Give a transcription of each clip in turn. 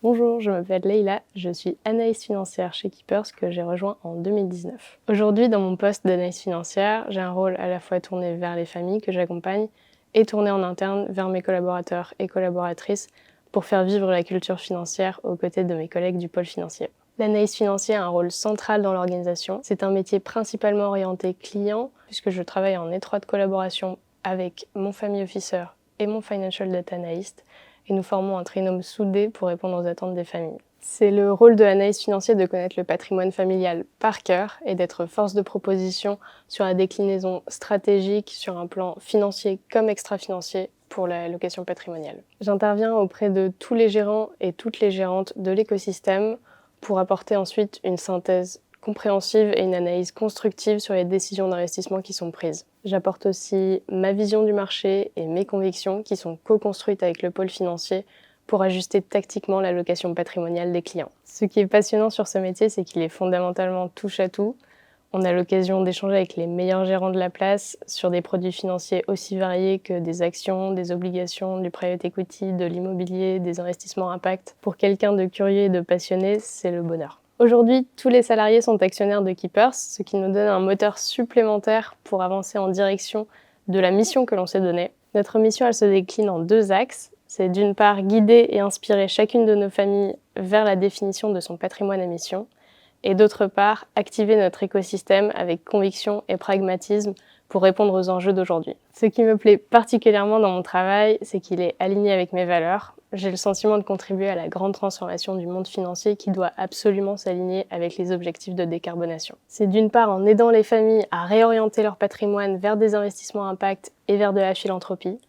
Bonjour, je m'appelle Leïla, je suis analyste financière chez Keepers que j'ai rejoint en 2019. Aujourd'hui, dans mon poste d'analyste financière, j'ai un rôle à la fois tourné vers les familles que j'accompagne et tourné en interne vers mes collaborateurs et collaboratrices pour faire vivre la culture financière aux côtés de mes collègues du pôle financier. L'analyste financier a un rôle central dans l'organisation. C'est un métier principalement orienté client puisque je travaille en étroite collaboration avec mon family officer et mon financial data analyst et nous formons un trinôme soudé pour répondre aux attentes des familles. C'est le rôle de l'analyste financier de connaître le patrimoine familial par cœur et d'être force de proposition sur la déclinaison stratégique sur un plan financier comme extra-financier pour la location patrimoniale. J'interviens auprès de tous les gérants et toutes les gérantes de l'écosystème pour apporter ensuite une synthèse compréhensive et une analyse constructive sur les décisions d'investissement qui sont prises. J'apporte aussi ma vision du marché et mes convictions qui sont co-construites avec le pôle financier pour ajuster tactiquement l'allocation patrimoniale des clients. Ce qui est passionnant sur ce métier, c'est qu'il est fondamentalement touche à tout. On a l'occasion d'échanger avec les meilleurs gérants de la place sur des produits financiers aussi variés que des actions, des obligations, du private equity, de l'immobilier, des investissements impact. Pour quelqu'un de curieux et de passionné, c'est le bonheur. Aujourd'hui, tous les salariés sont actionnaires de Keepers, ce qui nous donne un moteur supplémentaire pour avancer en direction de la mission que l'on s'est donnée. Notre mission, elle se décline en deux axes. C'est d'une part guider et inspirer chacune de nos familles vers la définition de son patrimoine à mission, et d'autre part activer notre écosystème avec conviction et pragmatisme pour répondre aux enjeux d'aujourd'hui. Ce qui me plaît particulièrement dans mon travail, c'est qu'il est aligné avec mes valeurs. J'ai le sentiment de contribuer à la grande transformation du monde financier qui doit absolument s'aligner avec les objectifs de décarbonation. C'est d'une part en aidant les familles à réorienter leur patrimoine vers des investissements impact et vers de la philanthropie,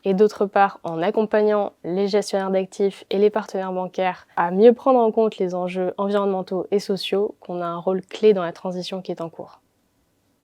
et d'autre part en accompagnant les gestionnaires d'actifs et les partenaires bancaires à mieux prendre en compte les enjeux environnementaux et sociaux qu'on a un rôle clé dans la transition qui est en cours.